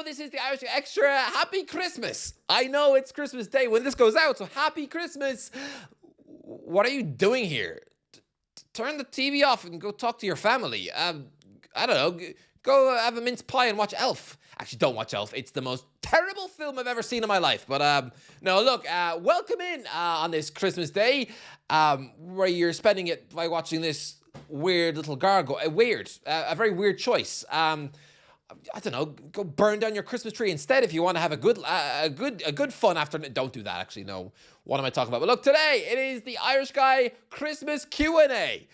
Hello, this is the Irish Extra. Happy Christmas. I know it's Christmas Day when this goes out, so happy Christmas. What are you doing here? Turn the TV off and go talk to your family. I don't know. Go have a mince pie and watch Elf. Actually, don't watch Elf. It's the most terrible film I've ever seen in my life. But no, look, welcome in on this Christmas Day, where you're spending it by watching this weird little gargoyle. A very weird choice. I don't know. Go burn down your Christmas tree instead if you want to have a good fun afternoon. Don't do that. Actually, no. What am I talking about? But look, today it is the Irish Guy Christmas Q&A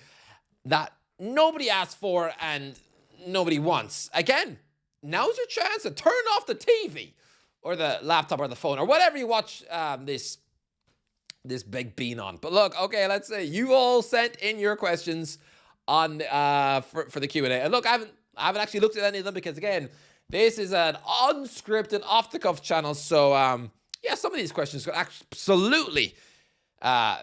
that nobody asked for and nobody wants. Again, now's your chance to turn off the TV or the laptop or the phone or whatever you watch this big bean on. But look, okay, let's say you all sent in your questions on for the Q&A. And look, I haven't actually looked at any of them because, again, this is an unscripted, off-the-cuff channel. So, yeah, some of these questions could absolutely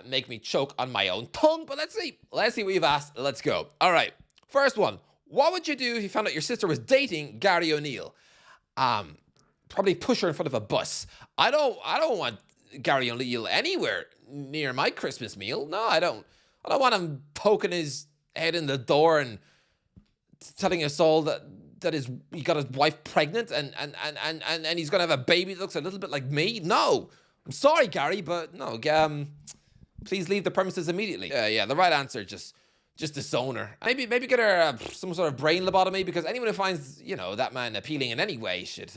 make me choke on my own tongue. But let's see what you've asked. Let's go. All right, first one. What would you do if you found out your sister was dating Gary O'Neill? Probably push her in front of a bus. I don't want Gary O'Neill anywhere near my Christmas meal. No, I don't want him poking his head in the door and telling us all that he got his wife pregnant and he's gonna have a baby that looks a little bit like me. No, I'm sorry, Gary, but no. Please leave the premises immediately. Yeah, the right answer just disown her. Maybe get her some sort of brain lobotomy, because anyone who finds that man appealing in any way should.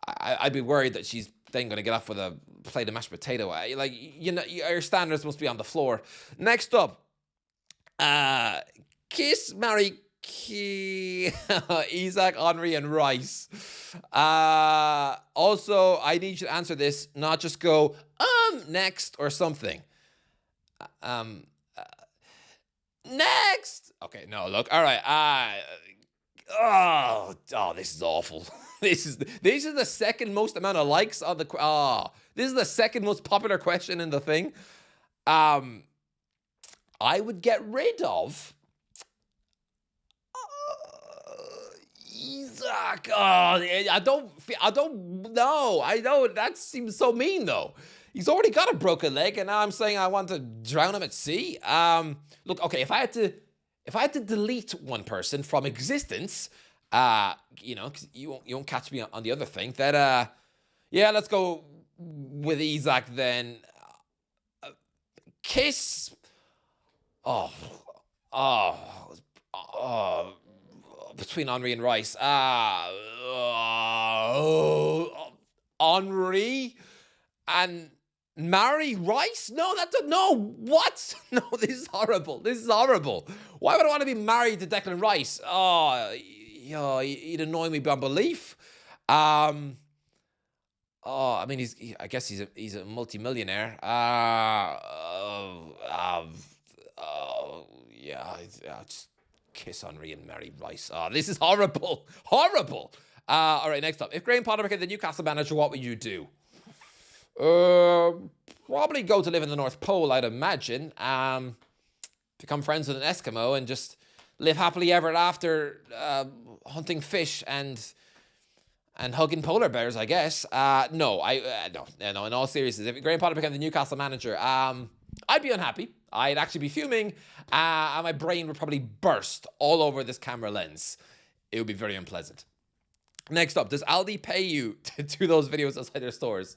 I'd be worried that she's then gonna get off with a plate of mashed potato. Like your standards must be on the floor. Next up, kiss, marry, Isaac, Henry, and Rice. Also, I need you to answer this, not just go next or something. Next. Okay, no, look. All right. This is awful. This is the second most amount of likes on the. This is the second most popular question in the thing. I would get rid of Isaac. I don't know. I know that seems so mean though. He's already got a broken leg, and now I'm saying I want to drown him at sea. Look, okay, if I had to delete one person from existence, 'cause you won't catch me on the other thing. That yeah, let's go with Isaac then. Kiss. Between Henri and Rice. Henri and marry Rice? No, what? No, this is horrible. Why would I want to be married to Declan Rice? He'd annoy me beyond belief. I mean, I guess he's a multi-millionaire. Just kiss Henri and marry Rice. This is horrible. All right, next up. If Graham Potter became the Newcastle manager, what would you do? Probably go to live in the North Pole, I'd imagine. Become friends with an Eskimo and just live happily ever after, hunting fish and hugging polar bears, I guess. No. In all seriousness, if Graham Potter became the Newcastle manager, I'd be unhappy. I'd actually be fuming, and my brain would probably burst all over this camera lens. It would be very unpleasant. Next up, does Aldi pay you to do those videos outside their stores?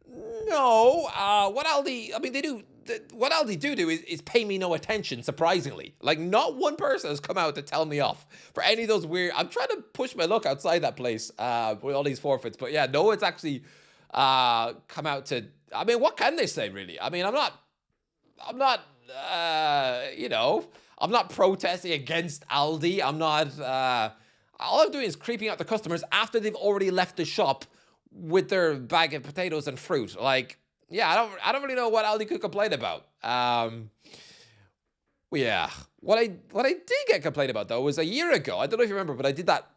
No. What Aldi do is pay me no attention, surprisingly. Like, not one person has come out to tell me off for any of those weird. I'm trying to push my luck outside that place with all these forfeits. But yeah, no one's actually come out to. I mean, what can they say, really? I mean, I'm not protesting against Aldi. I'm not. All I'm doing is creeping out the customers after they've already left the shop with their bag of potatoes and fruit. Like, yeah, I don't really know what Aldi could complain about. Yeah, what I did get complained about though was a year ago. I don't know if you remember, but I did that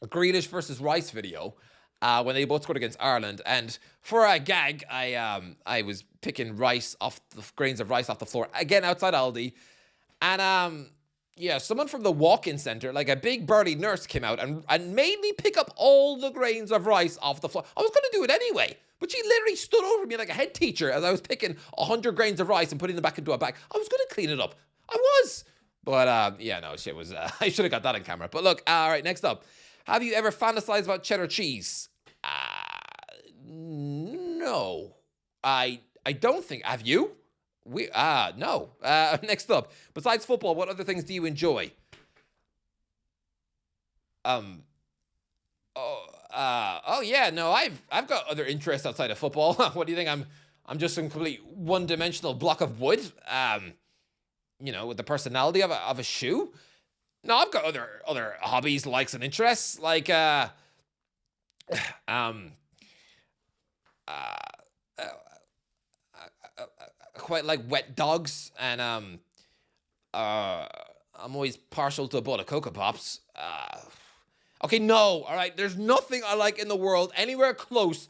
Grealish versus Rice video when they both scored against Ireland, and for a gag, I was picking grains of rice off the floor again outside Aldi, and yeah, someone from the walk-in center, like a big burly nurse, came out and made me pick up all the grains of rice off the floor. I was going to do it anyway, but she literally stood over me like a head teacher as I was picking 100 grains of rice and putting them back into a bag. I was going to clean it up. I was. But, yeah, no, shit was... I should have got that on camera. But look, all right, next up. Have you ever fantasized about cheddar cheese? No. I don't think... Have you? No. Next up. Besides football, what other things do you enjoy? Yeah, no, I've got other interests outside of football. What do you think? I'm just some complete one-dimensional block of wood. With the personality of a shoe. No, I've got other hobbies, likes, and interests. Like quite like wet dogs, and I'm always partial to a bowl of Cocoa Pops. Okay, no, all right. There's nothing I like in the world anywhere close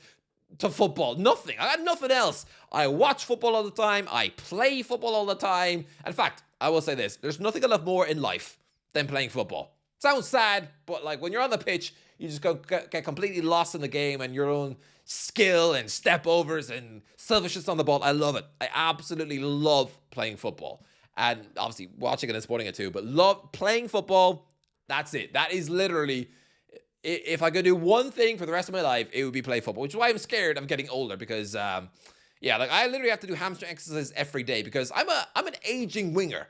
to football. Nothing. I got nothing else. I watch football all the time. I play football all the time. In fact, I will say this: there's nothing I love more in life than playing football. Sounds sad, but like when you're on the pitch, you just get completely lost in the game and your own skill and step overs and selfishness on the ball. I love it. I absolutely love playing football. And obviously watching it and supporting it too. But love playing football, that's it. That is literally, if I could do one thing for the rest of my life, it would be play football. Which is why I'm scared of getting older because, I literally have to do hamstring exercises every day because I'm an aging winger.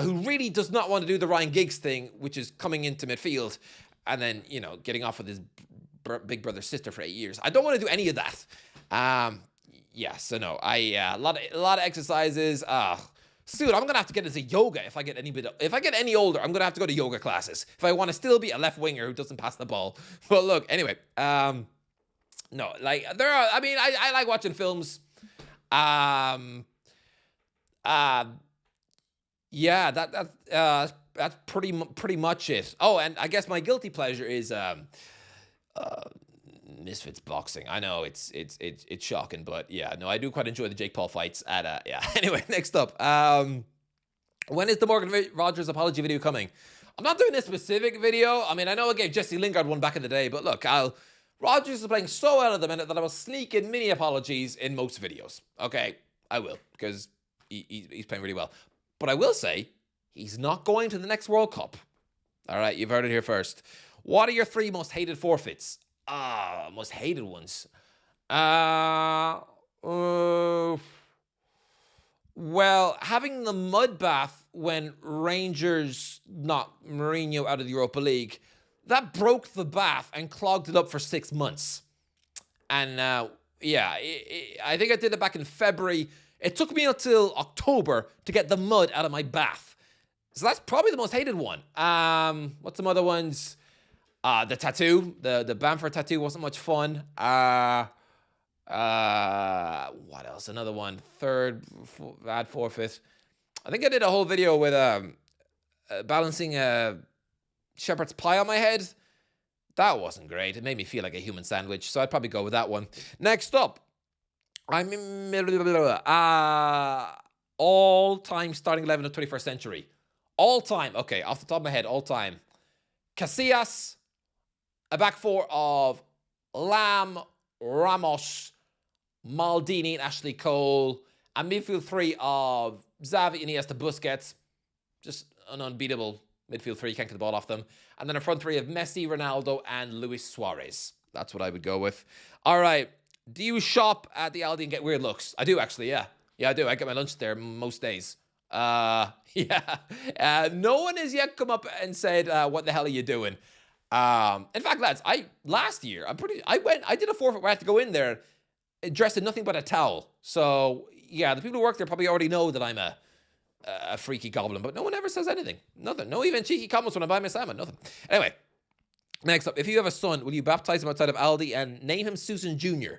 Who really does not want to do the Ryan Giggs thing, which is coming into midfield and then, getting off with his big brother's sister for 8 years. I don't want to do any of that. So no, a lot of exercises. Soon I'm gonna have to get into yoga if I get any older. I'm gonna have to go to yoga classes if I want to still be a left winger who doesn't pass the ball. But look, anyway, no, like there are. I mean, I like watching films. Yeah, that's pretty much it. Oh, and I guess my guilty pleasure is Misfits boxing. I know it's shocking, but yeah, no, I do quite enjoy the Jake Paul fights. Anyway, next up, when is the Morgan Rogers apology video coming? I'm not doing a specific video. I mean, I know I gave Jesse Lingard one back in the day, but look, Rogers is playing so well at the minute that I will sneak in mini apologies in most videos. Okay, I will because he's playing really well. But I will say, he's not going to the next World Cup. All right, you've heard it here first. What are your 3 most hated forfeits? Most hated ones. Well, having the mud bath when Rangers knocked Mourinho out of the Europa League, that broke the bath and clogged it up for 6 months. And I think I did it back in February. It took me until October to get the mud out of my bath. So that's probably the most hated one. What's some other ones? The tattoo. The Bamford tattoo wasn't much fun. What else? Another one. Third bad forfeit. I think I did a whole video with balancing a shepherd's pie on my head. That wasn't great. It made me feel like a human sandwich. So I'd probably go with that one. Next up. All-time starting 11 of 21st century. All-time. Okay, off the top of my head, all-time. Casillas, a back four of Lam, Ramos, Maldini, and Ashley Cole. A midfield 3 of Xavi, Iniesta, Busquets. Just an unbeatable midfield 3. You can't get the ball off them. And then a front 3 of Messi, Ronaldo, and Luis Suarez. That's what I would go with. All right. Do you shop at the Aldi and get weird looks? I do, actually, yeah. Yeah, I do. I get my lunch there most days. No one has yet come up and said, what the hell are you doing? In fact, lads, last year, I did a forfeit where I had to go in there dressed in nothing but a towel. So, yeah, the people who work there probably already know that I'm a freaky goblin, but no one ever says anything. Nothing. No even cheeky comments when I buy my salmon. Nothing. Anyway. Next up, if you have a son, will you baptize him outside of Aldi and name him Susan Jr.?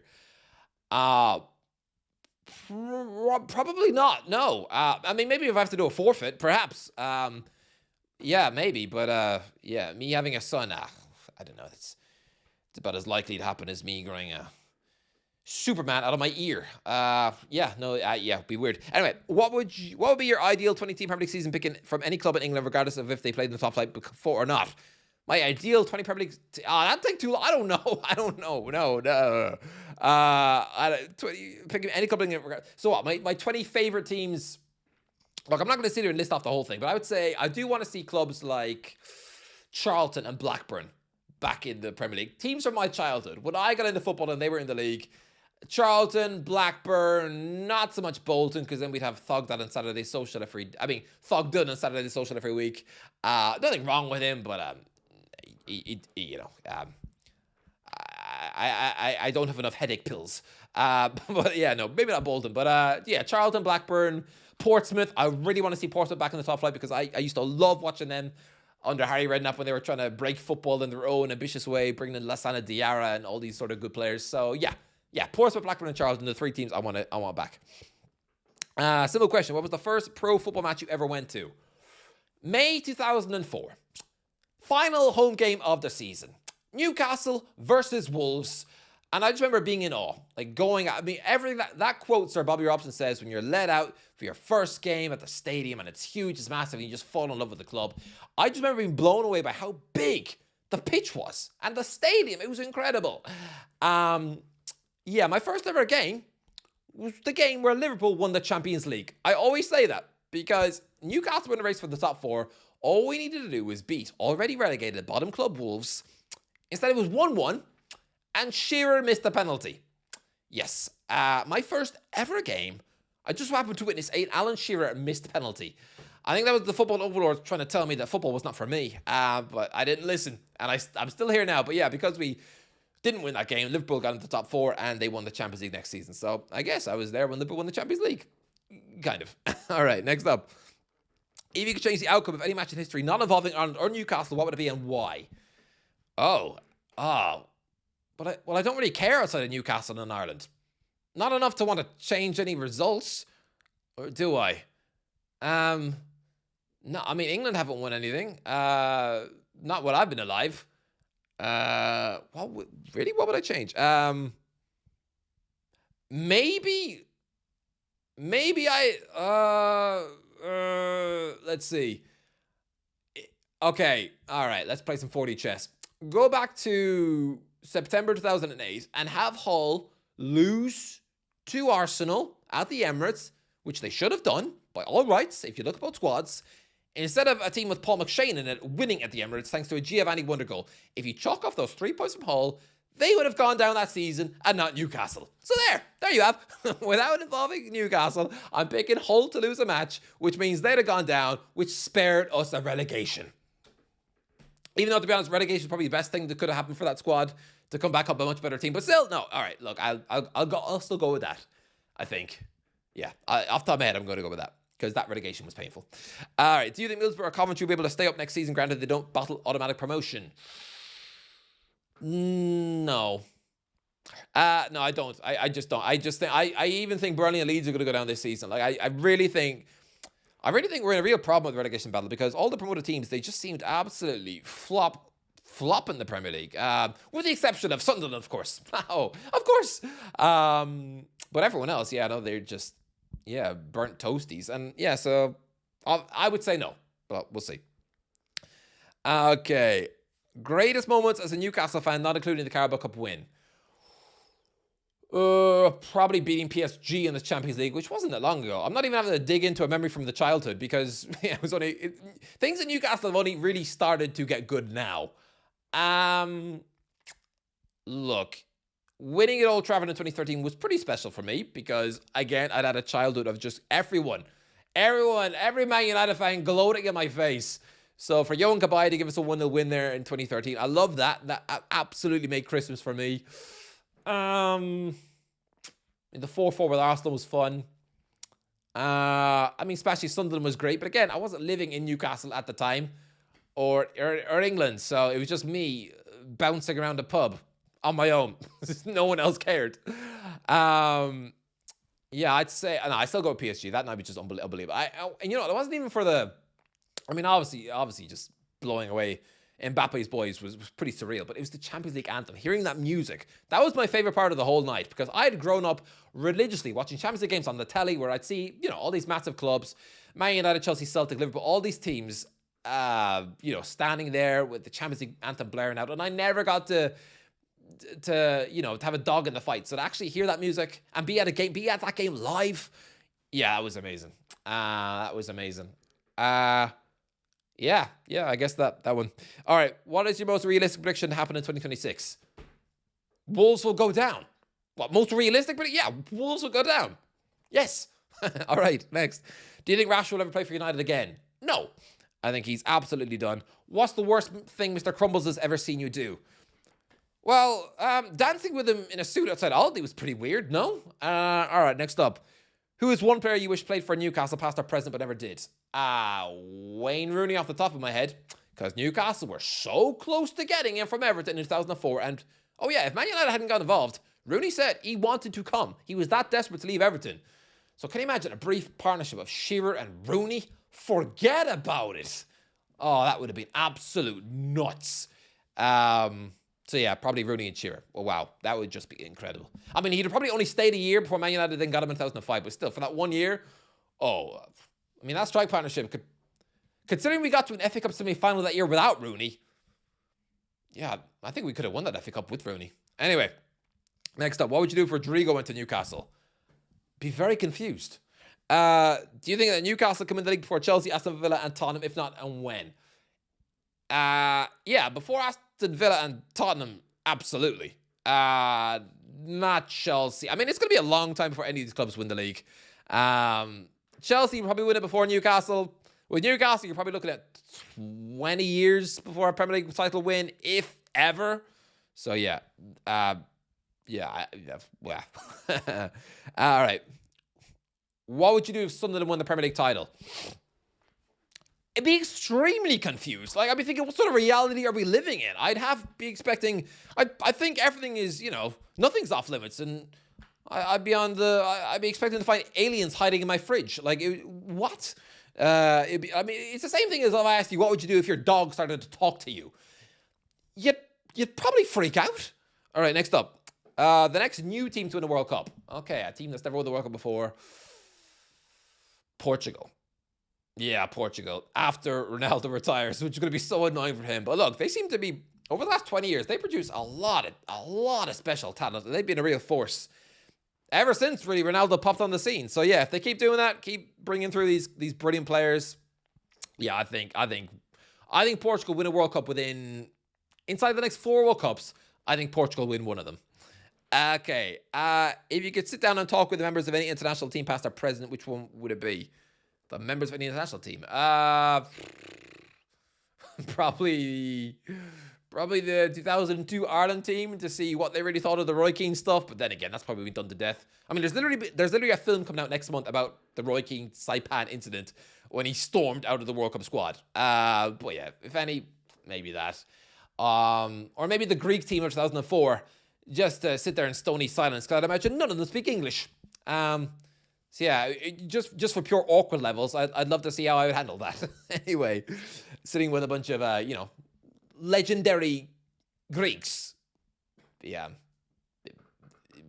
Probably not, no. I mean, maybe if I have to do a forfeit, perhaps. Yeah, maybe, but me having a son, I don't know. It's about as likely to happen as me growing a Superman out of my ear. It'd be weird. Anyway, what would be your ideal 20-team Premier League season picking from any club in England, regardless of if they played in the top flight before or not? My ideal 20 Premier League. That'd take too long. I don't know. No. 20, picking any club in England. So what? My 20 favorite teams. Look, I'm not going to sit here and list off the whole thing, but I would say I do want to see clubs like Charlton and Blackburn back in the Premier League. Teams from my childhood. When I got into football and they were in the league, Charlton, Blackburn, not so much Bolton, because then we'd have Thogdon on Saturday Social Thogdon on Saturday Social every week. Nothing wrong with him, but I don't have enough headache pills. But yeah, no, maybe not Bolton, but Charlton, Blackburn, Portsmouth. I really want to see Portsmouth back in the top flight because I used to love watching them under Harry Redknapp when they were trying to break football in their own ambitious way, bringing in Lassana Diarra and all these sort of good players. So yeah, Portsmouth, Blackburn, and Charlton, the three teams I want back. Simple question: what was the first pro football match you ever went to? May 2004. Final home game of the season. Newcastle versus Wolves. And I just remember being in awe. Like everything that quote Sir Bobby Robson says when you're let out for your first game at the stadium and it's huge, it's massive, and you just fall in love with the club. I just remember being blown away by how big the pitch was and the stadium. It was incredible. My first ever game was the game where Liverpool won the Champions League. I always say that because Newcastle were in the race for the top four. All we needed to do was beat already relegated bottom club Wolves. Instead, it was 1-1, and Shearer missed the penalty. Yes, my first ever game, I just happened to witness Alan Shearer missed penalty. I think that was the football overlord trying to tell me that football was not for me, but I didn't listen, and I'm still here now. But yeah, because we didn't win that game, Liverpool got into the top four, and they won the Champions League next season. So I guess I was there when Liverpool won the Champions League. Kind of. All right, next up. If you could change the outcome of any match in history not involving Ireland or Newcastle, what would it be and why? But I don't really care outside of Newcastle and Ireland. Not enough to want to change any results, or do I? No, I mean, England haven't won anything. Not while I've been alive. What would I change? Maybe let's see. Okay, all right, let's play some 4D chess. Go back to September 2008 and have Hull lose to Arsenal at the Emirates, which they should have done by all rights if you look about squads, instead of a team with Paul McShane in it winning at the Emirates thanks to a Giovanni wonder goal. If you chalk off those 3 points from Hull, they would have gone down that season and not Newcastle. So there you have. Without involving Newcastle, I'm picking Hull to lose a match, which means they'd have gone down, which spared us a relegation. Even though, to be honest, relegation is probably the best thing that could have happened for that squad to come back up a much better team. But still, no. All right, look, I'll still go with that, I think. Yeah, off the top of my head, I'm going to go with that because that relegation was painful. All right, do you think Middlesbrough or Coventry will be able to stay up next season, granted they don't battle automatic promotion? No. No, I don't. I just don't. I even think Burnley and Leeds are going to go down this season. Like, I really think we're in a real problem with the relegation battle because all the promoted teams, they just seemed absolutely flop in the Premier League. With the exception of Sunderland, of course. Oh, of course. But everyone else, they're just, burnt toasties. And so I would say no, but we'll see. Okay. Greatest moments as a Newcastle fan, not including the Carabao Cup win. Probably beating PSG in the Champions League, which wasn't that long ago. I'm not even having to dig into a memory from the childhood because it was things in Newcastle have only really started to get good now. Look, winning at Old Trafford in 2013 was pretty special for me because, again, I'd had a childhood of just every Man United fan gloating in my face. So for Johan Cabaye to give us a 1-0 win there in 2013, I love that. That absolutely made Christmas for me. The 4-4 with Arsenal was fun. Especially Sunderland was great. But again, I wasn't living in Newcastle at the time or England. So it was just me bouncing around the pub on my own. No one else cared. I'd say, and I still go with PSG. That night was just unbelievable. And it wasn't even for the, obviously just blowing away Mbappe's boys was pretty surreal, but it was the Champions League anthem. Hearing that music, that was my favorite part of the whole night, because I had grown up religiously watching Champions League games on the telly, where I'd see, all these massive clubs, Man United, Chelsea, Celtic, Liverpool, all these teams, standing there with the Champions League anthem blaring out, and I never got to have a dog in the fight. So to actually hear that music and be at that game live, yeah, that was amazing. That was amazing. Yeah, I guess that one. All right, what is your most realistic prediction to happen in 2026? Wolves will go down. What, most realistic? But yeah, Wolves will go down. Yes. All right, next. Do you think Rashford will ever play for United again? No. I think he's absolutely done. What's the worst thing Mr. Crumbles has ever seen you do? Well, dancing with him in a suit outside Aldi was pretty weird, no? All right, next up. Who is one player you wish played for Newcastle, past or present, but never did? Wayne Rooney off the top of my head, because Newcastle were so close to getting him from Everton in 2004. And, oh yeah, if Man United hadn't got involved, Rooney said he wanted to come. He was that desperate to leave Everton. So can you imagine a brief partnership of Shearer and Rooney? Forget about it. Oh, that would have been absolute nuts. So yeah, probably Rooney and Shearer. Oh, wow. That would just be incredible. I mean, he'd probably only stayed a year before Man United then got him in 2005, but still, for that 1 year, that strike partnership, considering we got to an FA Cup semi-final that year without Rooney, yeah, I think we could have won that FA Cup with Rooney. Anyway, next up, what would you do if Rodrigo went to Newcastle? Be very confused. Do you think that Newcastle come in the league before Chelsea, Aston Villa, and Tottenham? If not, and when? Yeah, before Aston Villa and Tottenham, absolutely. Not Chelsea. I mean, it's going to be a long time before any of these clubs win the league. Chelsea will probably win it before Newcastle. With Newcastle, you're probably looking at 20 years before a Premier League title win, if ever. So, yeah. Well. All right. What would you do if Sunderland won the Premier League title? I'd be extremely confused. Like, I'd be thinking, what sort of reality are we living in? Be expecting, I think everything is, nothing's off limits. And I'd be expecting to find aliens hiding in my fridge. Like, what? It's the same thing as if I asked you, what would you do if your dog started to talk to you? You'd probably freak out. All right, next up. The next new team to win a World Cup. Okay, a team that's never won the World Cup before. Portugal. Yeah, Portugal. After Ronaldo retires, which is going to be so annoying for him. But look, they seem to be, over the last 20 years, they produce a lot of special talent. They've been a real force ever since, really, Ronaldo popped on the scene. So yeah, if they keep doing that, keep bringing through these brilliant players, yeah, I think Portugal win a World Cup inside the next 4 World Cups. I think Portugal win one of them. Okay, if you could sit down and talk with the members of any international team, past or present, which one would it be? The members of any international team? Probably the 2002 Ireland team, to see what they really thought of the Roy Keane stuff. But then again, that's probably been done to death. I mean, there's literally a film coming out next month about the Roy Keane Saipan incident when he stormed out of the World Cup squad. But yeah, if any, maybe that. Or maybe the Greek team of 2004, just to sit there in stony silence, because I'd imagine none of them speak English. So yeah, just for pure awkward levels, I'd love to see how I would handle that. Anyway, sitting with a bunch of, legendary Greeks. Yeah.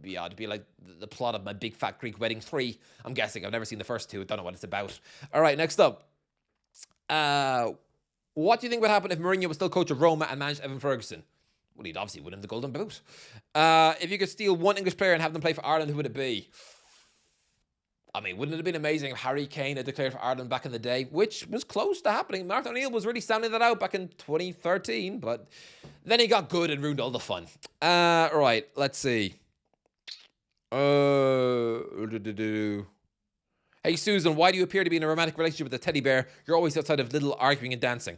It'd be like the plot of My Big Fat Greek Wedding 3. I'm guessing. I've never seen the first 2. Don't know what it's about. All right, next up. What do you think would happen if Mourinho was still coach of Roma and managed Evan Ferguson? Well, he'd obviously win him the Golden Boot. If you could steal one English player and have them play for Ireland, who would it be? I mean, wouldn't it have been amazing if Harry Kane had declared for Ireland back in the day, which was close to happening. Mark O'Neill was really sounding that out back in 2013, but then he got good and ruined all the fun. Right, let's see. Hey, Susan, why do you appear to be in a romantic relationship with a teddy bear? You're always outside of Lidl arguing and dancing.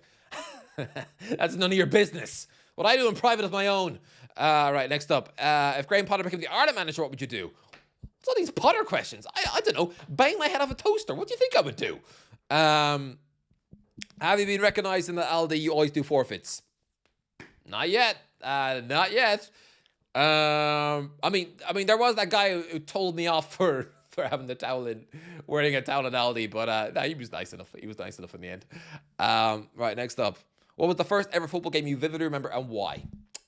That's none of your business. What I do in private is my own. Right, next up. If Graham Potter became the Ireland manager, what would you do? What's all these Potter questions? I don't know. Bang my head off a toaster. What do you think I would do? Have you been recognised in the Aldi? You always do forfeits. Not yet. Not yet. I mean, there was that guy who told me off for having the towel in, wearing a towel in Aldi, but he was nice enough. He was nice enough in the end. Right, next up. What was the first ever football game you vividly remember and why?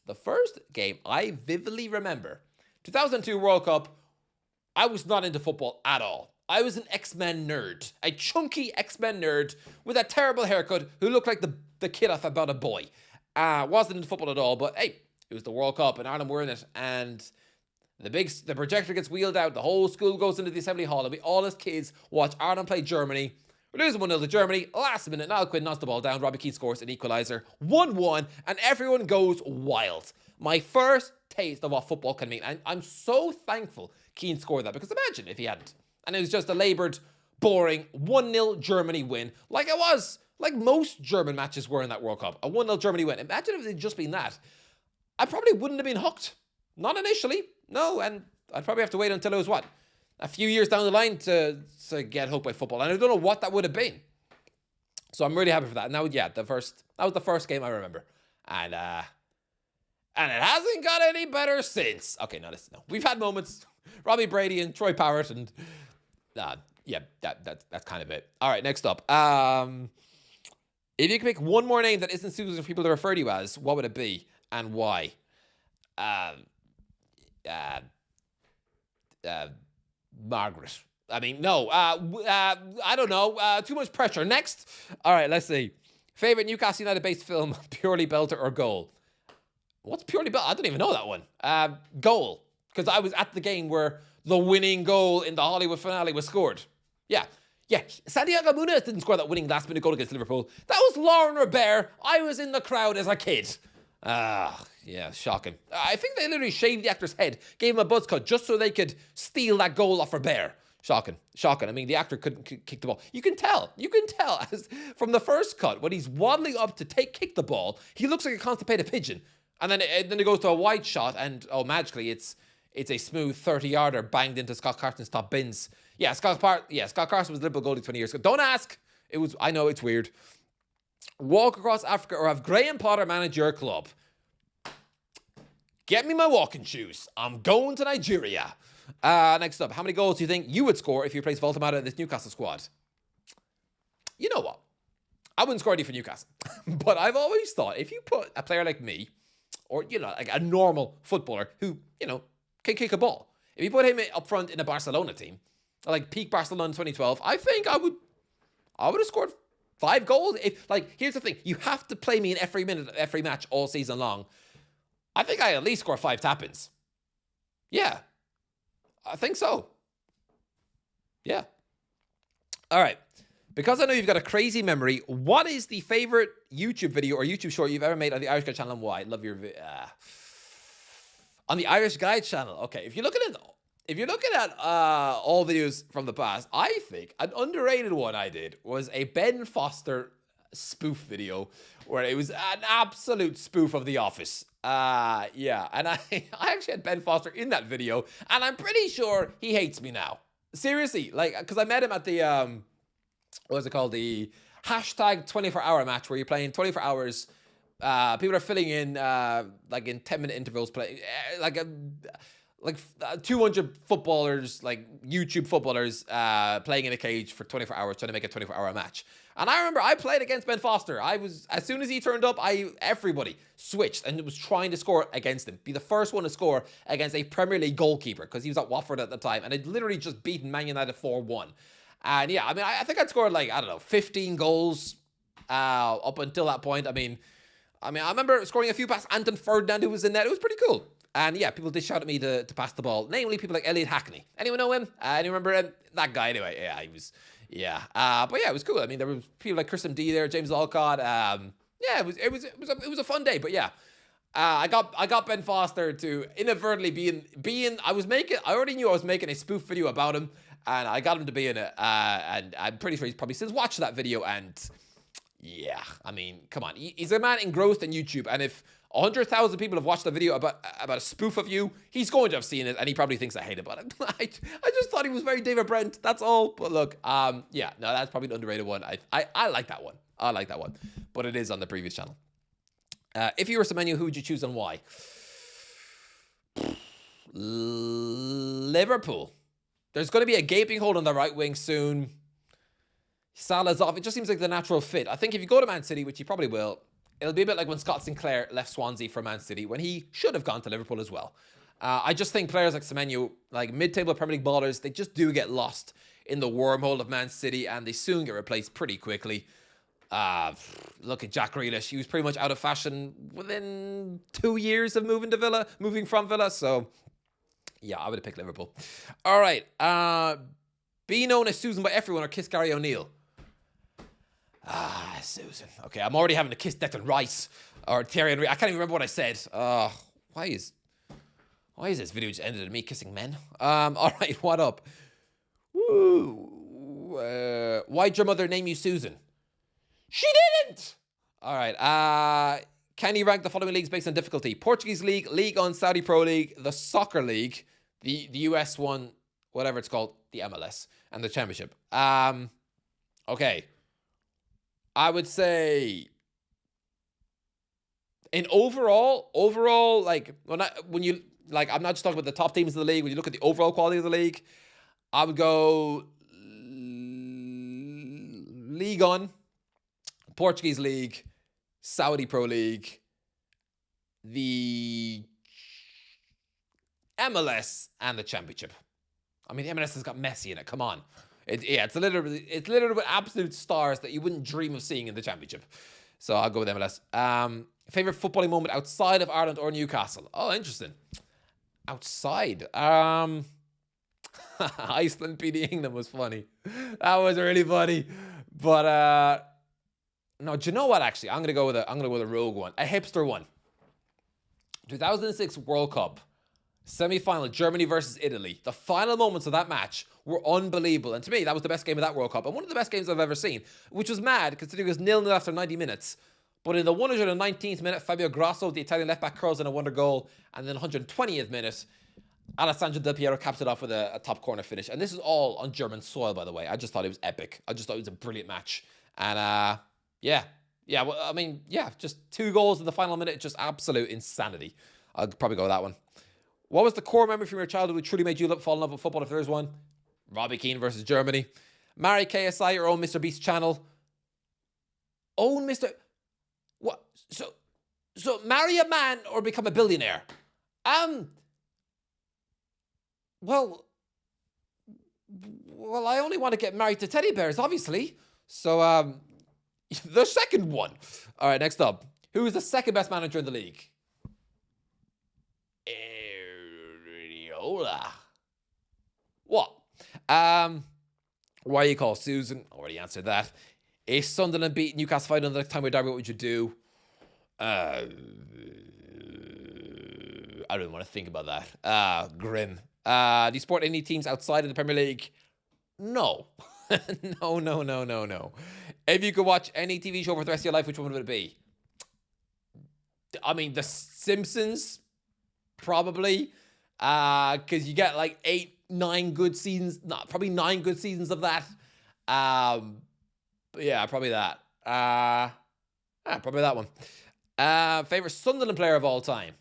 The first game I vividly remember, 2002 World Cup. I was not into football at all. I was an X-Men nerd, a chunky X-Men nerd with a terrible haircut who looked like the kid off About a Boy. Wasn't into football at all, but hey, it was the World Cup and Ireland were in it, and the projector gets wheeled out, the whole school goes into the assembly hall, and we all as kids watch Ireland play Germany. We're losing 1-0 to Germany. Last minute, Niall Quinn knocks the ball down. Robbie Keane scores an equaliser. 1-1, and everyone goes wild. My first taste of what football can mean. And I'm so thankful Keane scored that, because imagine if he hadn't. And it was just a laboured, boring 1-0 Germany win, like it was, like most German matches were in that World Cup. A 1-0 Germany win. Imagine if it had just been that. I probably wouldn't have been hooked. Not initially. No, and I'd probably have to wait until it was what? A few years down the line to get hooked by football. And I don't know what that would have been. So I'm really happy for that. And now, yeah, that was the first game I remember. And it hasn't got any better since. Okay, no. We've had moments. Robbie Brady and Troy Parrott and yeah, that's kind of it. All right, next up. If you could pick one more name that isn't Susan for people to refer to you as, what would it be and why? Margaret. I mean, no. I don't know. Too much pressure. Next. All right, let's see. Favorite Newcastle United-based film, purely belter or goal? What's purely belter? I don't even know that one. Goal. Because I was at the game where the winning goal in the Hollywood finale was scored. Yeah. Santiago Munez didn't score that winning last-minute goal against Liverpool. That was Lauren Robert. I was in the crowd as a kid. Yeah, shocking. I think they literally shaved the actor's head, gave him a buzz cut just so they could steal that goal off Robert. Shocking. I mean, the actor couldn't kick the ball. You can tell as from the first cut, when he's waddling up to kick the ball, he looks like a constipated pigeon. And then it goes to a wide shot, and magically it's a smooth 30-yarder banged into Scott Carson's top bins. Yeah, Scott Carson was a Liverpool goalie 20 years ago. Don't ask. I know it's weird. Walk across Africa or have Graham Potter manage your club. Get me my walking shoes. I'm going to Nigeria. Next up, how many goals do you think you would score if you replaced Voltamata in this Newcastle squad? You know what? I wouldn't score any for Newcastle. But I've always thought if you put a player like me, or, like a normal footballer who, can kick a ball. If you put him up front in a Barcelona team, like peak Barcelona in 2012, I think I would have scored 5 goals. Here's the thing. You have to play me in every minute, every match all season long. I think I at least score 5 tap-ins. Yeah. I think so. Yeah. All right. Because I know you've got a crazy memory, what is the favorite YouTube video or YouTube short you've ever made on the Irish Guy channel and why? Love your on the Irish Guy channel. Okay, if you're looking at all videos from the past, I think an underrated one I did was a Ben Foster spoof video where it was an absolute spoof of The Office. Yeah, and I actually had Ben Foster in that video, and I'm pretty sure he hates me now. Seriously, because I met him at the what's it called? The hashtag 24-hour match where you're playing 24 hours. People are filling in, in 10-minute intervals, 200 footballers, YouTube footballers, playing in a cage for 24 hours, trying to make a 24-hour match. And I remember I played against Ben Foster. As soon as he turned up, everybody switched and was trying to score against him. Be the first one to score against a Premier League goalkeeper, because he was at Watford at the time, and had literally just beaten Man United 4-1. And yeah, I mean, I think I'd scored 15 goals up until that point. I mean, I remember scoring a few past Anton Ferdinand, who was in net. It was pretty cool. And yeah, people did shout at me to pass the ball. Namely, people like Elliot Hackney. Anyone know him? Anyone remember him? That guy, anyway. Yeah, he was. Yeah. But yeah, it was cool. I mean, there was people like Chris M.D. there, James Alcott. Yeah, it was a fun day. But yeah, I got Ben Foster to inadvertently be in. I already knew I was making a spoof video about him, and I got him to be in it. And I'm pretty sure he's probably since watched that video. And yeah, I mean, come on, he's a man engrossed in YouTube, and if 100,000 people have watched the video about a spoof of you, he's going to have seen it, and he probably thinks I hate it. But I just thought he was very David Brent. That's all. But look, yeah, no, that's probably an underrated one. I like that one. I like that one. But it is on the previous channel. If you were Semenyo, who would you choose and why? Liverpool. There's going to be a gaping hole on the right wing soon. Salah's off. It just seems like the natural fit. I think if you go to Man City, which you probably will, It'll be a bit like when Scott Sinclair left Swansea for Man City when he should have gone to Liverpool as well. I just think players like Semenyo, like mid-table Premier League ballers, they just do get lost in the wormhole of Man City and they soon get replaced pretty quickly. Look at Jack Grealish. He was pretty much out of fashion within 2 years of moving from Villa. So, yeah, I would have picked Liverpool. All right. Be known as Susan by everyone or kiss Gary O'Neill. Susan. Okay, I'm already having to kiss Declan Rice or Thierry Henry. I can't even remember what I said. Why is this video just ended in me kissing men? All right, what up? Woo. Why'd your mother name you Susan? She didn't! All right. Can you rank the following leagues based on difficulty? Portuguese League, League on Saudi Pro League, the Soccer League, the US one, whatever it's called, the MLS, and the Championship. Okay. I would say in overall, like when you like, I'm not just talking about the top teams of the league. When you look at the overall quality of the league, I would go League on, Portuguese League, Saudi Pro League, the MLS, and the Championship. I mean, the MLS has got Messi in it. Come on. It's literally with absolute stars that you wouldn't dream of seeing in the Championship. So I'll go with MLS. Favorite footballing moment outside of Ireland or Newcastle? Oh, interesting. Outside. Iceland beating England was funny. That was really funny. But no, do you know what? Actually, I'm gonna go with a rogue one, a hipster one. 2006 World Cup. Semi-final, Germany versus Italy. The final moments of that match were unbelievable. And to me, that was the best game of that World Cup. And one of the best games I've ever seen, which was mad, considering it was 0-0 after 90 minutes. But in the 119th minute, Fabio Grosso, the Italian left-back, curls in a wonder goal. And then 120th minute, Alessandro Del Piero caps it off with a top corner finish. And this is all on German soil, by the way. I just thought it was epic. I just thought it was a brilliant match. And just 2 goals in the final minute, just absolute insanity. I'll probably go with that one. What was the core memory from your childhood which truly made you fall in love with football, if there is one? Robbie Keane versus Germany. Marry KSI or own Mr. Beast channel? Own Mr. What? So marry a man or become a billionaire? Well, I only want to get married to teddy bears, obviously. So, the second one. All right, next up. Who is the second best manager in the league? What? Why are you called Susan? Already answered that. If Sunderland beat Newcastle 5 the next time we derby, what would you do? I don't even want to think about that. Grim. Do you support any teams outside of the Premier League? No. No. If you could watch any TV show for the rest of your life, which one would it be? I mean, The Simpsons, probably. Because you get like 8-9 good seasons. Probably 9 good seasons of that. But yeah, probably that. Probably that one. Favorite Sunderland player of all time?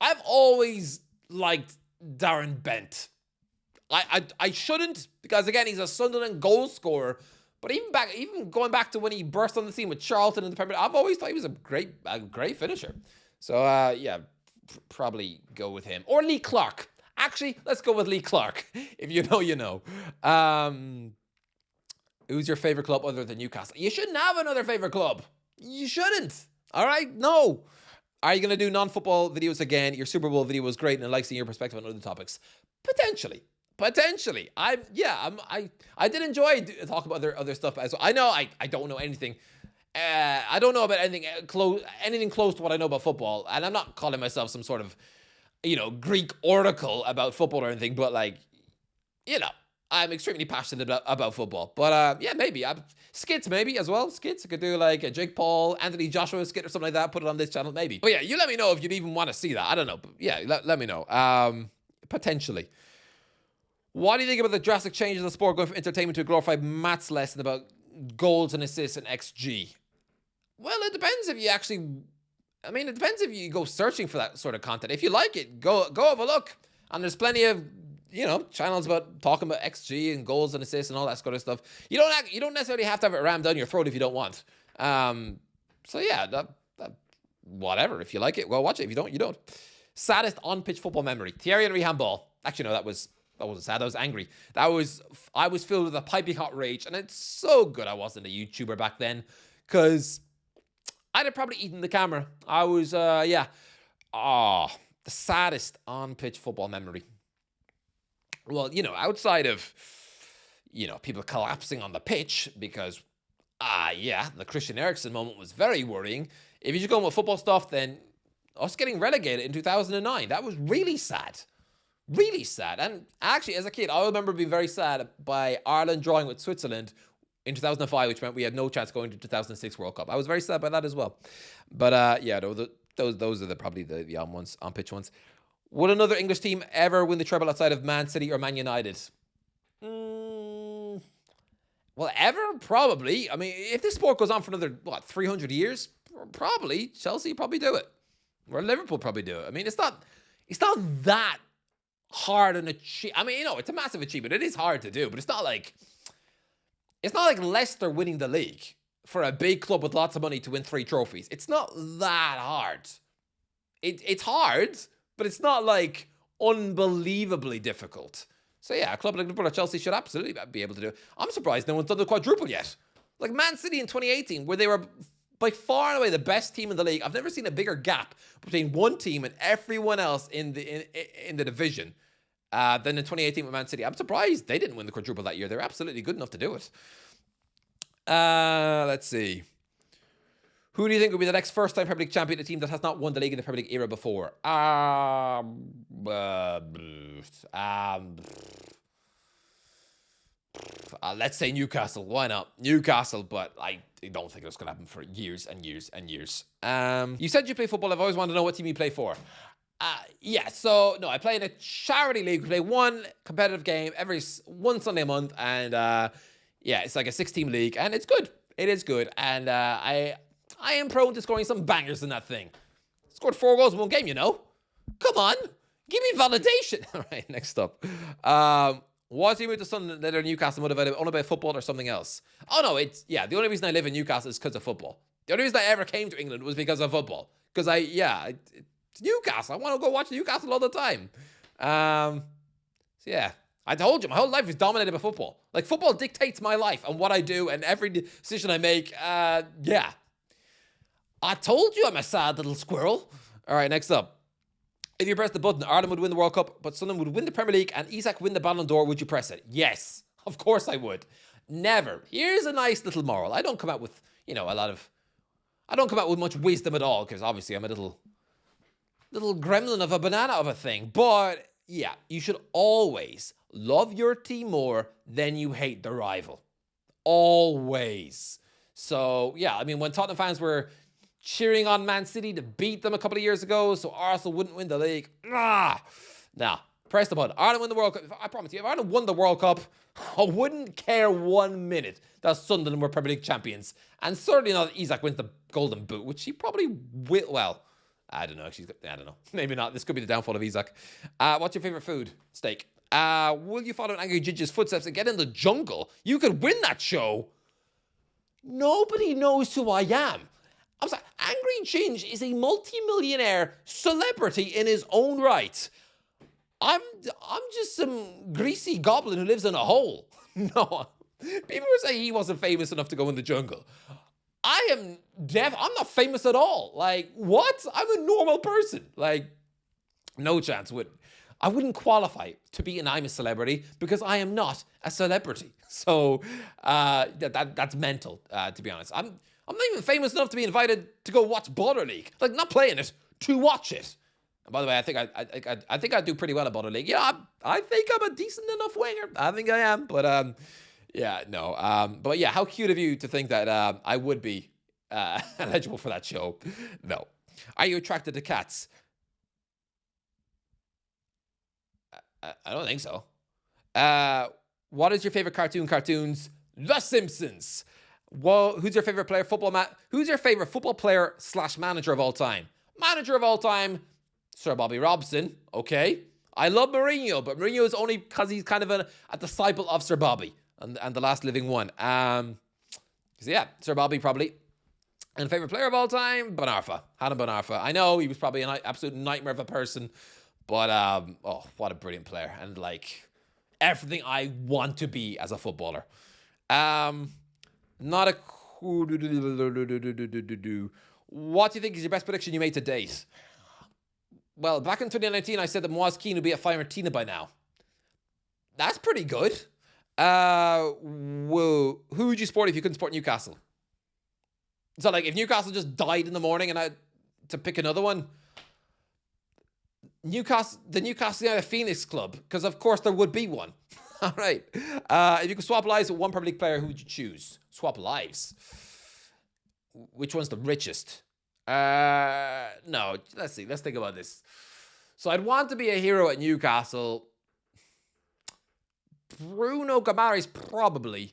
I've always liked Darren Bent. I shouldn't, because again, he's a Sunderland goal scorer. But even going back to when he burst on the scene with Charlton in the Premier League, I've always thought he was a great finisher. So probably go with him. Or Lee Clark. Actually, let's go with Lee Clark. If you know, you know. Who's your favorite club other than Newcastle? You shouldn't have another favorite club. You shouldn't. All right? No. Are you going to do non-football videos again? Your Super Bowl video was great, and I like seeing your perspective on other topics. Potentially. I did enjoy talking about other stuff. So I know I don't know anything. I don't know about anything close to what I know about football. And I'm not calling myself some sort of, Greek oracle about football or anything. But I'm extremely passionate about football. But maybe. Skits maybe as well. Skits. I could do like a Jake Paul, Anthony Joshua skit or something like that. Put it on this channel maybe. But yeah, you let me know if you'd even want to see that. I don't know. But yeah, let me know. Potentially. What do you think about the drastic changes in the sport going from entertainment to a glorified maths lesson about goals and assists and XG? Well, it depends if you go searching for that sort of content. If you like it, go have a look. And there's plenty of channels about talking about XG and goals and assists and all that sort of stuff. You don't necessarily have to have it rammed down your throat if you don't want. So yeah, whatever. If you like it, well, watch it. If you don't, you don't. Saddest on-pitch football memory. Thierry Henry handball. Actually, no, that wasn't sad. I was angry. I was filled with a piping hot rage, and it's so good I wasn't a YouTuber back then, because I'd have probably eaten the camera. I was, the saddest on-pitch football memory. Well, outside of, people collapsing on the pitch because, the Christian Eriksen moment was very worrying. If you just go with football stuff, then us getting relegated in 2009, that was really sad. Really sad. And actually, as a kid, I remember being very sad by Ireland drawing with Switzerland in 2005, which meant we had no chance going to 2006 World Cup. I was very sad by that as well. But those are probably the on pitch ones. Would another English team ever win the treble outside of Man City or Man United? Well, ever? Probably. I mean, if this sport goes on for another, 300 years? Probably. Chelsea probably do it. Or Liverpool probably do it. I mean, it's not that hard and achieve. I mean, it's a massive achievement. It is hard to do, but it's not like Leicester winning the league for a big club with lots of money to win 3 trophies. It's not that hard. It's hard, but it's not like unbelievably difficult. So yeah, a club like Liverpool or Chelsea should absolutely be able to do it. I'm surprised no one's done the quadruple yet. Like Man City in 2018, where they were by far and away the best team in the league. I've never seen a bigger gap between one team and everyone else in the division than in 2018 with Man City. I'm surprised they didn't win the quadruple that year. They're absolutely good enough to do it. Let's see. Who do you think will be the next first-time Premier League champion, a team that has not won the league in the Premier League era before? Let's say Newcastle. Why not? Newcastle, but I don't think it's going to happen for years and years and years. You said you play football. I've always wanted to know what team you play for. No, I play in a charity league. We play one competitive game one Sunday a month, and it's like a 6-team league, and it's good. It is good, and I am prone to scoring some bangers in that thing. Scored 4 goals in one game, Come on, give me validation. All right, next up. Was you moved to Sunderland or Newcastle motivated only by football or something else? Oh no, the only reason I live in Newcastle is because of football. The only reason I ever came to England was because of football. Because it's Newcastle. I want to go watch Newcastle all the time. I told you, my whole life is dominated by football. Like, football dictates my life and what I do and every decision I make. I told you I'm a sad little squirrel. All right, next up. If you press the button, Ireland would win the World Cup, but Sunderland would win the Premier League and Isak win the Ballon d'Or, would you press it? Yes, of course I would. Never. Here's a nice little moral. I don't come out with, I don't come out with much wisdom at all, because obviously I'm a little gremlin of a banana of a thing. But yeah, you should always love your team more than you hate the rival. Always. So yeah, I mean, when Tottenham fans were cheering on Man City to beat them a couple of years ago so Arsenal wouldn't win the league. Press the button. Ireland win the World Cup. I promise you, if Ireland won the World Cup, I wouldn't care 1 minute that Sunderland were Premier League champions. And certainly not that Isak wins the Golden Boot, which he probably will. Well, I don't know. I don't know. Maybe not. This could be the downfall of Isak. What's your favorite food? Steak. Will you follow in Angry Ginger's footsteps and get in the jungle? You could win that show. Nobody knows who I am. I'm sorry, Angry Ginge is a multi-millionaire celebrity in his own right. I'm just some greasy goblin who lives in a hole. No, people were saying he wasn't famous enough to go in the jungle. I am deaf. I'm not famous at all. Like, what? I'm a normal person. Like, no chance. I wouldn't qualify to be an I'm a celebrity because I am not a celebrity. So that's mental, to be honest. I'm not even famous enough to be invited to go watch Border League. Like, not playing it, to watch it. And by the way, I think I do pretty well at Border League. Yeah, I think I'm a decent enough winger. I think I am. But but yeah, how cute of you to think that I would be eligible for that show. No. Are you attracted to cats? I don't think so. What is your favorite cartoons? The Simpsons. Well, who's your favorite player? Who's your favorite football player / manager of all time? Manager of all time, Sir Bobby Robson. Okay. I love Mourinho, but Mourinho is only because he's kind of a disciple of Sir Bobby and the last living one. So yeah, Sir Bobby probably. And favorite player of all time, Ben Arfa. Hannah Ben Arfa. I know he was probably an absolute nightmare of a person, but oh, what a brilliant player. And like everything I want to be as a footballer. Not a... What do you think is your best prediction you made to date? Well, back in 2019, I said that Moaz Keane would be at Fiorentina by now. That's pretty good. Whoa. Who would you support if you couldn't support Newcastle? So, like, if Newcastle just died in the morning and I had to pick another one, the Newcastle United Phoenix Club, because of course there would be one. All right. If you could swap lives with one Premier League player, who would you choose? Swap lives. Which one's the richest? No, let's see. Let's think about this. So I'd want to be a hero at Newcastle. Bruno Guimaraes probably,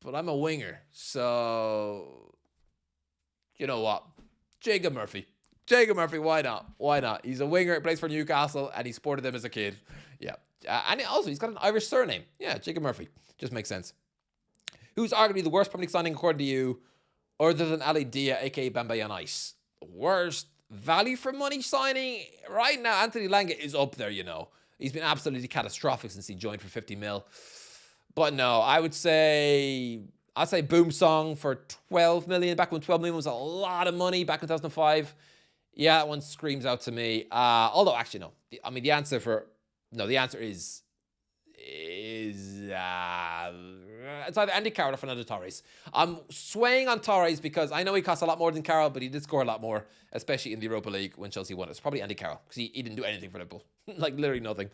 but I'm a winger, so you know what? Jacob Murphy. Jacob Murphy, why not? Why not? He's a winger, plays for Newcastle, and he sported them as a kid. Yeah. And also, he's got an Irish surname. Yeah, Jacob Murphy. Just makes sense. Who's arguably the worst Premier League signing according to you, other than Ali Dia, a.k.a. Bamba on Ice? Worst value for money signing? Right now, Anthony Langa is up there, you know. He's been absolutely catastrophic since he joined for 50 mil. But no, I'd say Boom Song for 12 million. Back when 12 million was a lot of money, back in 2005. Yeah, that one screams out to me. Although, actually, no. The answer is it's either Andy Carroll or Fernando Torres. I'm swaying on Torres because I know he costs a lot more than Carroll, but he did score a lot more, especially in the Europa League when Chelsea won. It's probably Andy Carroll because he didn't do anything for Liverpool. Like, literally nothing.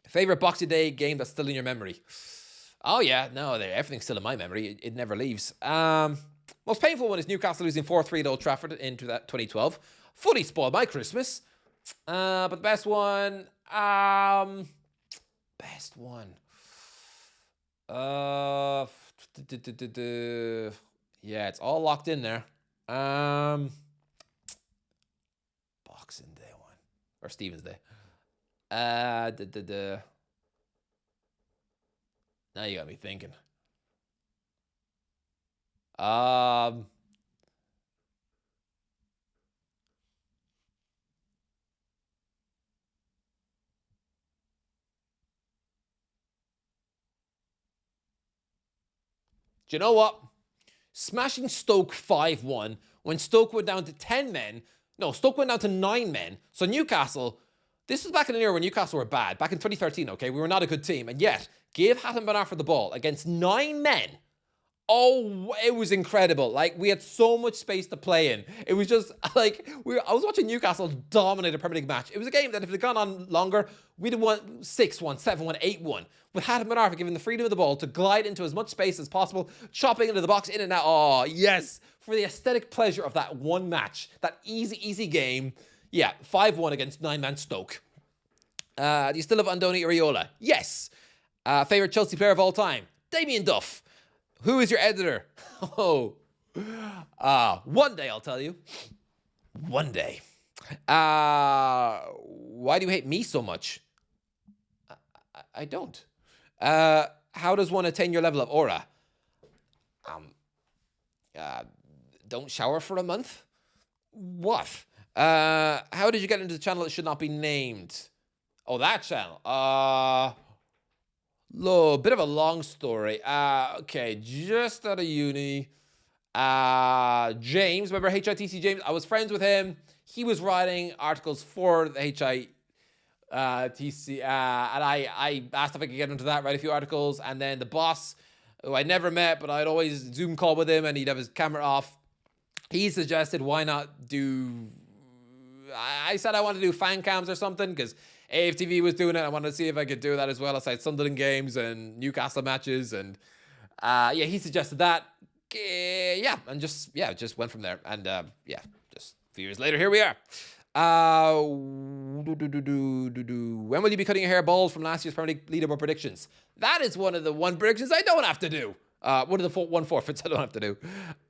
Favorite Boxing Day game that's still in your memory? Oh, yeah. No, everything's still in my memory. It never leaves. Most painful one is Newcastle losing 4-3 at Old Trafford in 2012. Fully spoiled my Christmas. But the best one... Best one. Yeah, it's all locked in there. Boxing Day one. Or Stephen's Day. Now you got me thinking. Do you know what? Smashing Stoke 5-1 when Stoke went down to 10 men. No, Stoke went down to 9 men. So Newcastle, this was back in an era when Newcastle were bad. Back in 2013, okay? We were not a good team. And yet, give Hatem Ben Arfa the ball against 9 men. Oh, it was incredible. Like, we had so much space to play in. It was just, like, I was watching Newcastle dominate a Premier League match. It was a game that if it had gone on longer, we'd have won 6-1, 7-1, 8-1. With Hatem Ben Arfa given the freedom of the ball to glide into as much space as possible, chopping into the box, in and out. Oh, yes. For the aesthetic pleasure of that one match, that easy game. Yeah, 5-1 against 9-man Stoke. Do you still have Andoni Iraola? Yes. Favorite Chelsea player of all time? Damien Duff. Who is your editor? Oh, one day I'll tell you. One day. Why do you hate me so much? I don't. How does one attain your level of aura? Don't shower for a month? What? How did you get into the channel that should not be named? Oh, that channel. Bit of a long story. Okay, just out of uni. James, remember HITC James? I was friends with him. He was writing articles for the HITC, and I asked if I could get into that, write a few articles, and then the boss, who I never met, but I'd always Zoom call with him, and he'd have his camera off. He suggested, why not do... I said I wanted to do fan cams or something, because AFTV was doing it. I wanted to see if I could do that as well, aside Sunderland games and Newcastle matches. And he suggested that. And just went from there. And just a few years later, here we are. When will you be cutting your hair bald from last year's Premier League leaderboard predictions? That is one of the predictions I don't have to do. One of the forfeits I don't have to do.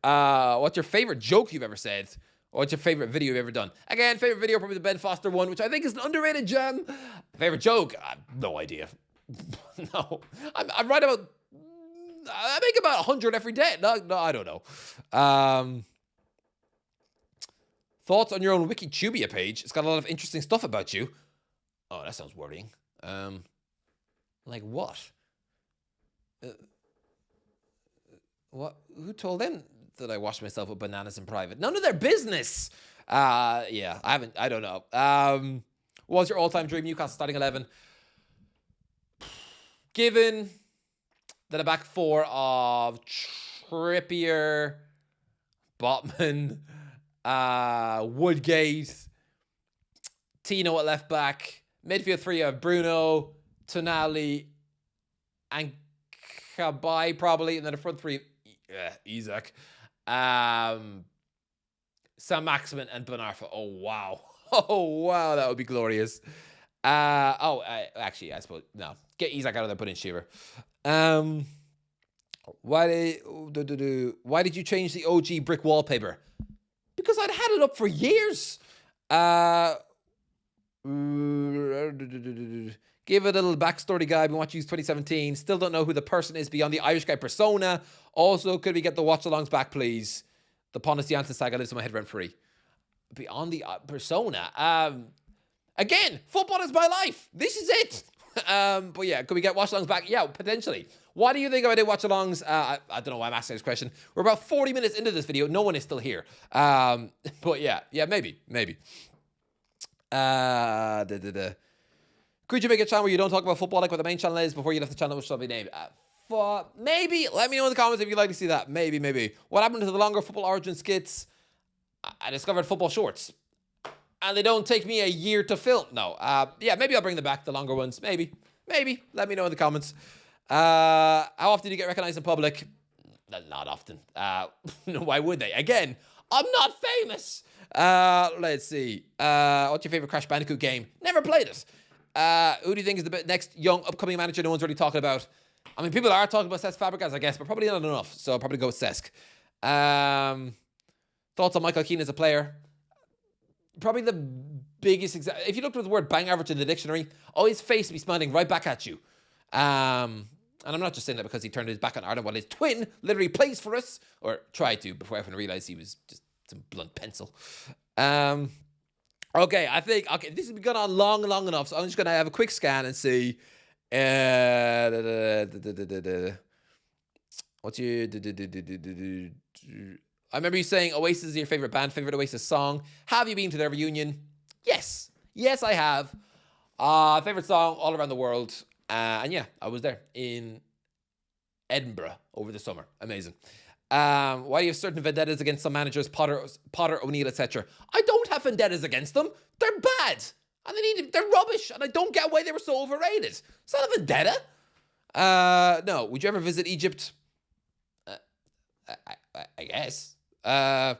What's your favorite joke you've ever said? What's your favorite video you've ever done? Again, favorite video, probably the Ben Foster one, which I think is an underrated gem. Favorite joke? I have no idea. No. I write about... I make about 100 every day. No, I don't know. Thoughts on your own Wikitubia page? It's got a lot of interesting stuff about you. Oh, that sounds worrying. Like what? What? Who told them that I washed myself with bananas in private? None of their business. Yeah, I don't know. What was your all-time dream Newcastle starting 11? Given that a back four of Trippier, Botman, Woodgate, Tino at left back, midfield three of Bruno, Tonali, and Kabai probably, and then the front three, Isaac, Sam Maximin and Ben Arfa. Oh wow, oh wow, that would be glorious. Actually, I suppose no. Get Isaac out of there, put in Shearer. Why did you change the OG brick wallpaper? Because I'd had it up for years. Give a little backstory guide. Been watching 2017. Still don't know who the person is beyond the Irish guy persona. Also, could we get the watch-alongs back, please? The Pontus Janssen saga lives in my head rent-free. Beyond the persona. Again, football is my life. This is it. But yeah, could we get watch-alongs back? Yeah, potentially. What do you think if I did watch-alongs? I don't know why I'm asking this question. We're about 40 minutes into this video. No one is still here. But yeah, maybe. Could you make a channel where you don't talk about football like what the main channel is before you left the channel, which shall be named? Maybe. Let me know in the comments if you'd like to see that. Maybe. What happened to the longer football origin skits? I discovered football shorts. And they don't take me a year to film. No. Yeah, maybe I'll bring them back, the longer ones. Maybe. Let me know in the comments. How often do you get recognized in public? Not often. Why would they? Again, I'm not famous. Let's see. What's your favorite Crash Bandicoot game? Never played it. Who do you think is the next young upcoming manager no one's really talking about? I mean, people are talking about Cesc Fabregas, I guess, but probably not enough. So I'll probably go with Cesc. Thoughts on Michael Keane as a player? Probably the biggest example. If you looked at the word bang average in the dictionary, his face would be smiling right back at you. And I'm not just saying that because he turned his back on Ireland while his twin literally plays for us, or tried to, before everyone realised he was just some blunt pencil. Okay, I think, this has been going on long enough, so I'm just going to have a quick scan and see. What's your... I remember you saying Oasis is your favorite band, favorite Oasis song. Have you been to their reunion? Yes, I have. Favorite song all around the world. And yeah, I was there in Edinburgh over the summer. Amazing. Why do you have certain vendettas against some managers, Potter, O'Neill, etc.? I don't have vendettas against them. They're bad. And they're rubbish. And I don't get why they were so overrated. It's not a vendetta. No. Would you ever visit Egypt? I guess. Fellow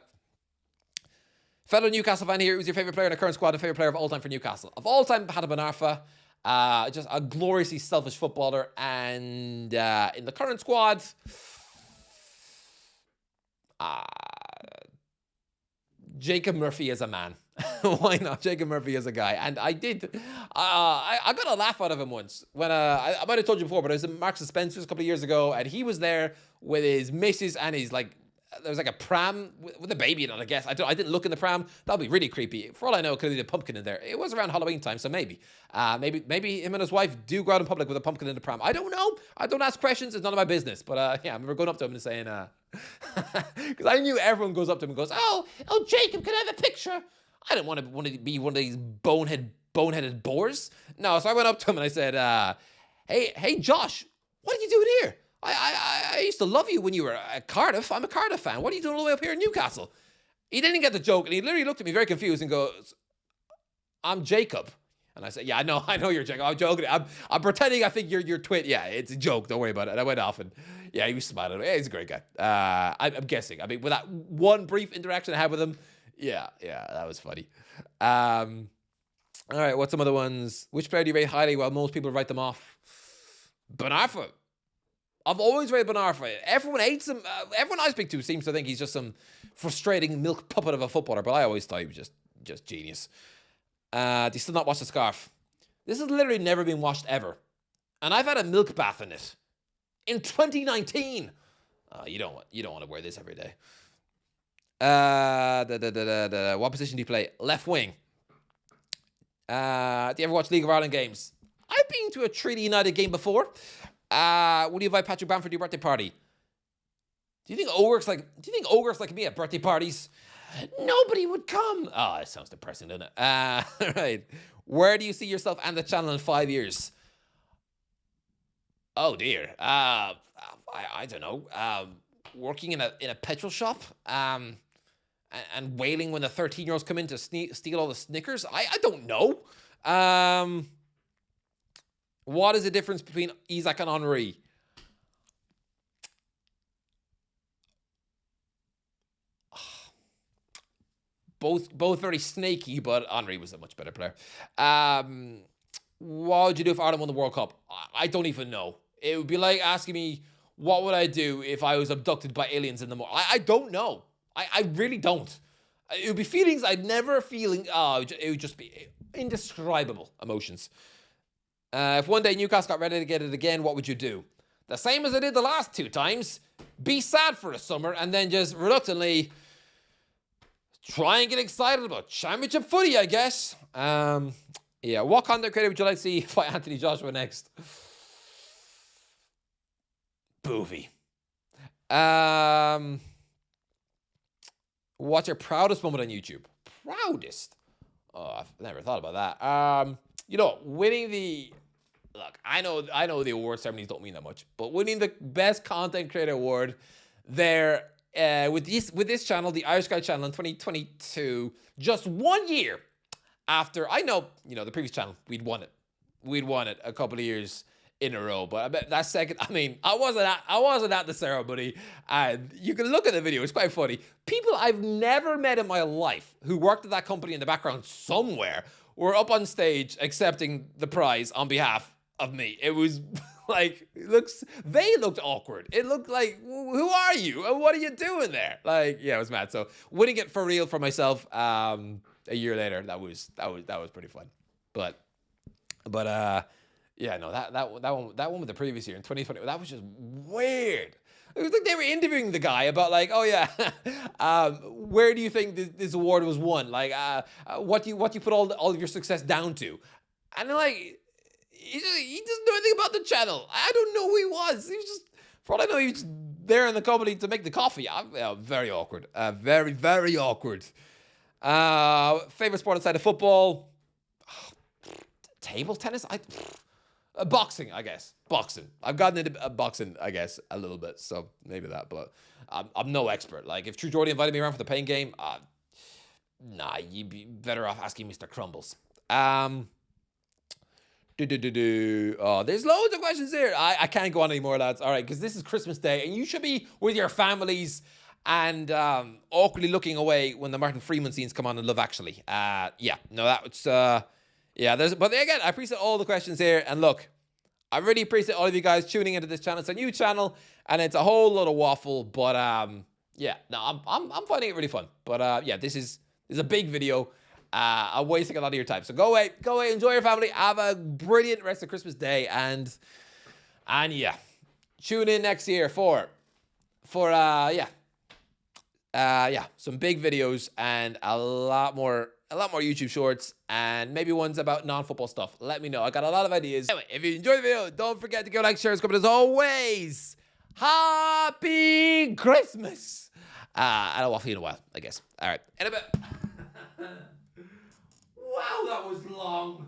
Newcastle fan here. Who's your favourite player in the current squad and favourite player of all time for Newcastle? Of all time, Hannah Ben Arfa. Just a gloriously selfish footballer. And in the current squad... Jacob Murphy as a man. Why not? Jacob Murphy as a guy. And I did... I got a laugh out of him once. When I might have told you before, but I was in Marks and Spencer's a couple of years ago, and he was there with his missus and his, like... There was like a pram with a baby in it, I guess. I didn't look in the pram. That'd be really creepy. For all I know, it could be a pumpkin in there. It was around Halloween time, so maybe. Maybe him and his wife do go out in public with a pumpkin in the pram. I don't know. I don't ask questions. It's none of my business. But yeah, I remember going up to him and saying... Because I knew everyone goes up to him and goes, oh, Jacob, can I have a picture? I didn't want to be one of these boneheaded bores. No, so I went up to him and I said, hey, Josh, what are you doing here? I used to love you when you were at Cardiff. I'm a Cardiff fan. What are you doing all the way up here in Newcastle? He didn't get the joke, and he literally looked at me very confused and goes, I'm Jacob. And I said, yeah, I know you're Jacob. I'm joking. I'm pretending I think you're twin. Yeah, it's a joke. Don't worry about it. And I went off, and yeah, he was smiling. Yeah, he's a great guy. I'm guessing. I mean, with that one brief interaction I had with him, yeah, that was funny. All right, what's some other ones? Which player do you rate highly while most people write them off? Ben Arfa. I've always rated Bernard for it. Everyone hates him. Everyone I speak to seems to think he's just some frustrating milk puppet of a footballer, but I always thought he was just genius. Do you still not wash the scarf? This has literally never been washed ever. And I've had a milk bath in it. In 2019. You don't want to wear this every day. What position do you play? Left wing. Do you ever watch League of Ireland games? I've been to a Treaty United game before. Would you invite Patrick Bamford to your birthday party? Do you think ogres like me at birthday parties? Nobody would come. Oh, it sounds depressing, doesn't it? Right. Where do you see yourself and the channel in 5 years? Oh dear. I don't know. Working in a petrol shop. And wailing when the 13-year-olds come in to steal all the Snickers. I don't know. What is the difference between Isaac and Henri? Both very snaky, but Henri was a much better player. What would you do if Ireland won the World Cup? I don't even know. It would be like asking me, what would I do if I was abducted by aliens in the morning? I don't know. I really don't. It would be feelings I'd never feeling. It would just be indescribable emotions. If one day Newcastle got relegated again, what would you do? The same as I did the last 2 times. Be sad for a summer and then just reluctantly try and get excited about championship footy, I guess. Yeah, what content creator would you like to see fight Anthony Joshua next? Boovie. What's your proudest moment on YouTube? Proudest? Oh, I've never thought about that. Winning the... Look, I know the award ceremonies don't mean that much, but winning the Best Content Creator Award there with this channel, the Irish Guy channel in 2022, just 1 year after, I know, the previous channel, we'd won it a couple of years in a row, but I bet that second, I wasn't at the ceremony, and you can look at the video, it's quite funny. People I've never met in my life who worked at that company in the background somewhere were up on stage accepting the prize on behalf of me. It was like, they looked awkward. It looked like, who are you? And what are you doing there? It was mad. So winning it for real for myself, a year later, that was pretty fun. But yeah, no, that one with the previous year in 2020, that was just weird. It was like they were interviewing the guy about oh yeah, where do you think this award was won? What do you put all of your success down to? And he doesn't know anything about the channel. I don't know who he was. He was just, for all I know, he was there in the company to make the coffee. Very awkward. Very, very awkward. Favorite sport outside of football? Table tennis? Boxing, I guess. Boxing. I've gotten into boxing, I guess, a little bit. So maybe that, but I'm no expert. If True Jordy invited me around for the pain game, nah, you'd be better off asking Mr. Crumbles. Oh, there's loads of questions here. I can't go on anymore, lads. All right, because this is Christmas Day, and you should be with your families and awkwardly looking away when the Martin Freeman scenes come on in Love Actually. But again, I appreciate all the questions here, and look, I really appreciate all of you guys tuning into this channel. It's a new channel, and it's a whole lot of waffle, but I'm finding it really fun. But this is a big video. I'm wasting a lot of your time. So go away, enjoy your family, have a brilliant rest of Christmas Day, and yeah, tune in next year for some big videos and a lot more YouTube shorts and maybe ones about non-football stuff. Let me know. I got a lot of ideas. Anyway, if you enjoyed the video, don't forget to go like, share, and comment. As always, Happy Christmas. And I'll waffle you in a while, I guess. All right, in a bit. Wow, that was long.